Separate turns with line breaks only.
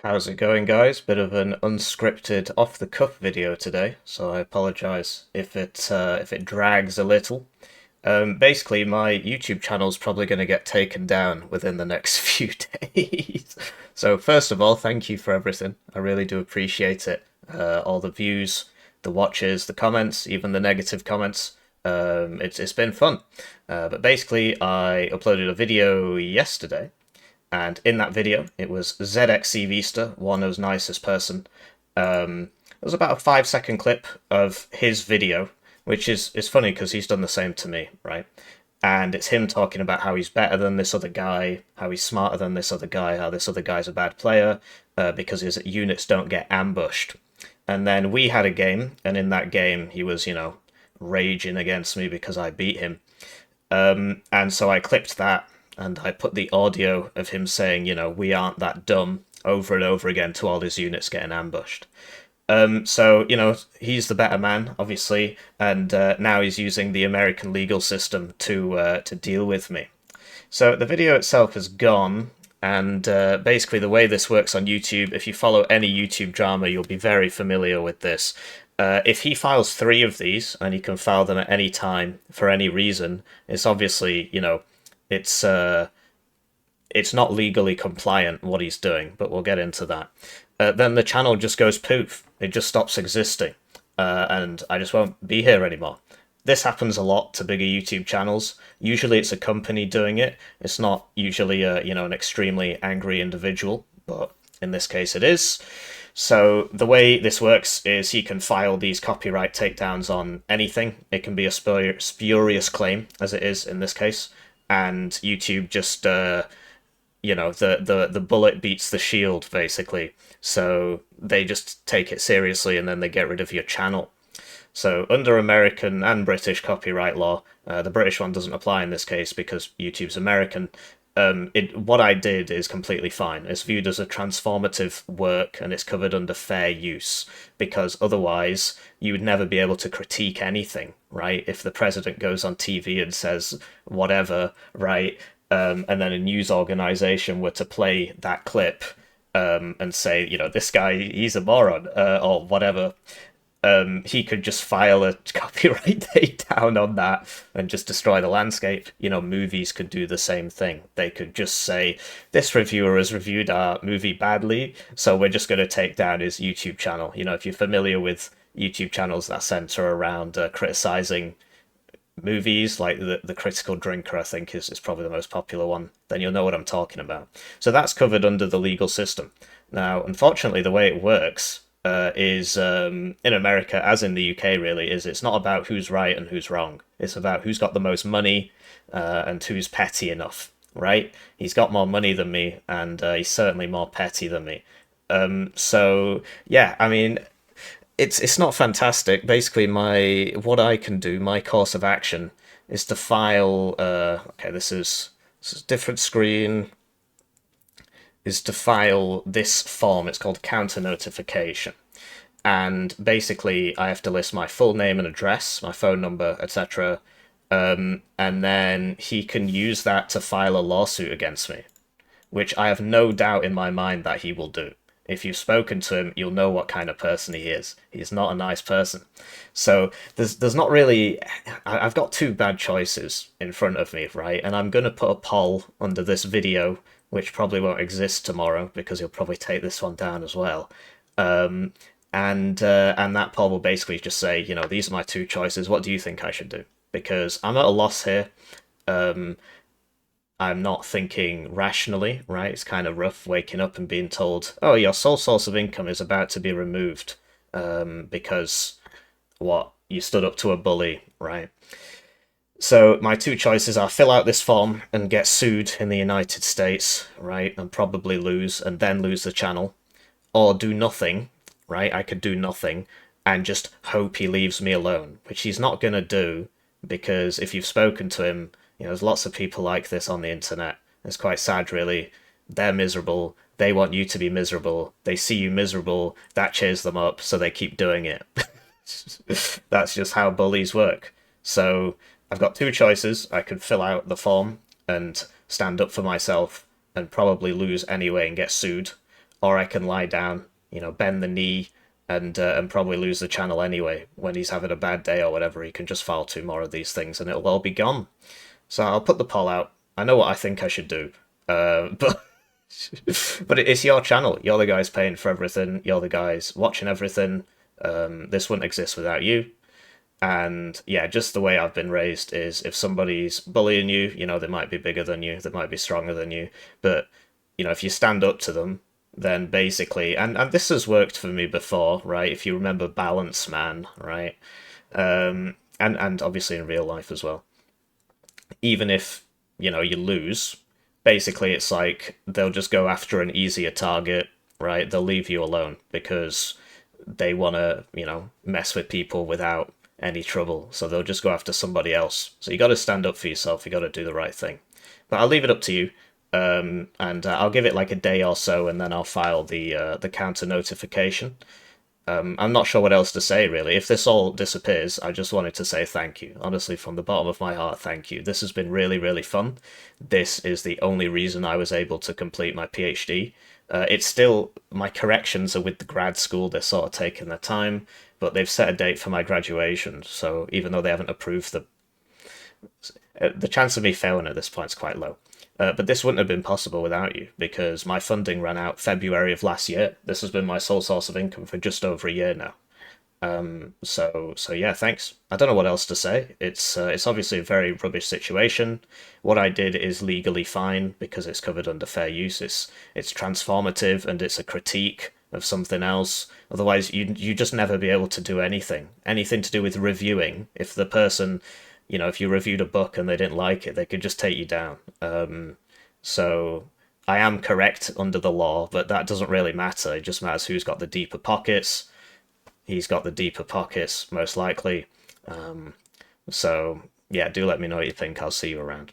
How's it going, guys? Bit of an unscripted, off-the-cuff video today, so I apologize if it drags a little. Basically, my YouTube channel's probably going to get taken down within the next few days. So first of all, thank you for everything. I really do appreciate it. All the views, the watches, the comments, even the negative comments. It's been fun. But basically, I uploaded a video yesterday and in that video, it was ZXCVster, Warno's nicest person. It was about a 5 second clip of his video, which is funny because he's done the same to me, right? And it's him talking about how he's better than this other guy, how he's smarter than this other guy, how this other guy's a bad player because his units don't get ambushed. And then we had a game, and in that game, he was, raging against me because I beat him. And so I clipped that and I put the audio of him saying, we aren't that dumb over and over again to all his units getting ambushed. So, he's the better man, obviously, and now he's using the American legal system to deal with me. So the video itself is gone, and basically the way this works on YouTube, if you follow any YouTube drama, you'll be very familiar with this. If he files three of these, and he can file them at any time for any reason, it's obviously, it's it's not legally compliant what he's doing, but we'll get into that. Then the channel just goes poof. It just stops existing, and I just won't be here anymore. This happens a lot to bigger YouTube channels. Usually it's a company doing it. It's not usually an extremely angry individual, but in this case it is. So the way this works is he can file these copyright takedowns on anything. It can be a spurious claim, as it is in this case, and YouTube just the bullet beats the shield basically. So they just take it seriously and then they get rid of your channel. So under American and British copyright law, the British one doesn't apply in this case because YouTube's American. What I did is completely fine. It's viewed as a transformative work and it's covered under fair use because otherwise you would never be able to critique anything, right? If the president goes on TV and says whatever, right? And then a news organization were to play that clip and say, this guy, he's a moron or whatever, he could just file a copyright takedown on that and just destroy the landscape. Movies could do the same thing. They could just say, this reviewer has reviewed our movie badly, so we're just going to take down his YouTube channel. If you're familiar with YouTube channels that center around criticizing movies, like the Critical Drinker, I think, is probably the most popular one, then you'll know what I'm talking about. So that's covered under the legal system. Now, unfortunately, the way it works is in America, as in the UK, really, is it's not about who's right and who's wrong. It's about who's got the most money and who's petty enough, right? He's got more money than me, and he's certainly more petty than me. So yeah, I mean, it's not fantastic. Basically, what I can do, my course of action, is to file. Okay, this is different screen. Is to file this form. It's called counter notification, and basically I have to list my full name and address, my phone number, etc. And then he can use that to file a lawsuit against me, which I have no doubt in my mind that he will do. If you've spoken to him, you'll know what kind of person he is. He's not a nice person. So there's not really. I've got two bad choices in front of me, right? And I'm gonna put a poll under this video, which probably won't exist tomorrow because he'll probably take this one down as well. And that poll will basically just say, these are my two choices. What do you think I should do? Because I'm at a loss here. I'm not thinking rationally, right? It's kind of rough waking up and being told, oh, your sole source of income is about to be removed because, what, you stood up to a bully, right? So my two choices are fill out this form and get sued in the United States, right, and probably lose, and then lose the channel, or do nothing, right? I could do nothing and just hope he leaves me alone, which he's not going to do because if you've spoken to him, there's lots of people like this on the internet. It's quite sad, really. They're miserable. They want you to be miserable. They see you miserable. That cheers them up, so they keep doing it. That's just how bullies work. So I've got two choices. I could fill out the form and stand up for myself and probably lose anyway and get sued. or I can lie down, bend the knee, and probably lose the channel anyway. When he's having a bad day or whatever, he can just file 2 more of these things and it'll all be gone. So I'll put the poll out. I know what I think I should do, but but it's your channel. You're the guys paying for everything. You're the guys watching everything. This wouldn't exist without you. And yeah, just the way I've been raised is if somebody's bullying you, they might be bigger than you, they might be stronger than you, but if you stand up to them, then basically, and this has worked for me before, right? If you remember Balance Man, right? And obviously in real life as well. Even if, you lose, basically it's like they'll just go after an easier target, right? They'll leave you alone because they want to, mess with people without any trouble. So they'll just go after somebody else. So you got to stand up for yourself. You got to do the right thing. But I'll leave it up to you. And I'll give it like a day or so, and then I'll file the counter notification. I'm not sure what else to say, really. If this all disappears, I just wanted to say thank you. Honestly, from the bottom of my heart, thank you. This has been really, really fun. This is the only reason I was able to complete my PhD. It's still, my corrections are with the grad school. They're sort of taking their time, but they've set a date for my graduation. So even though they haven't approved the chance of me failing at this point is quite low. But this wouldn't have been possible without you, because my funding ran out February of last year. This has been my sole source of income for just over a year now. So yeah, thanks. I don't know what else to say. It's obviously a very rubbish situation. What I did is legally fine because it's covered under fair use. It's transformative and it's a critique of something else. Otherwise, you just never be able to do anything to do with reviewing. If the person, if you reviewed a book and they didn't like it, they could just take you down. So I am correct under the law, but that doesn't really matter. It just matters who's got the deeper pockets. He's got the deeper pockets, most likely. So, yeah, do let me know what you think. I'll see you around.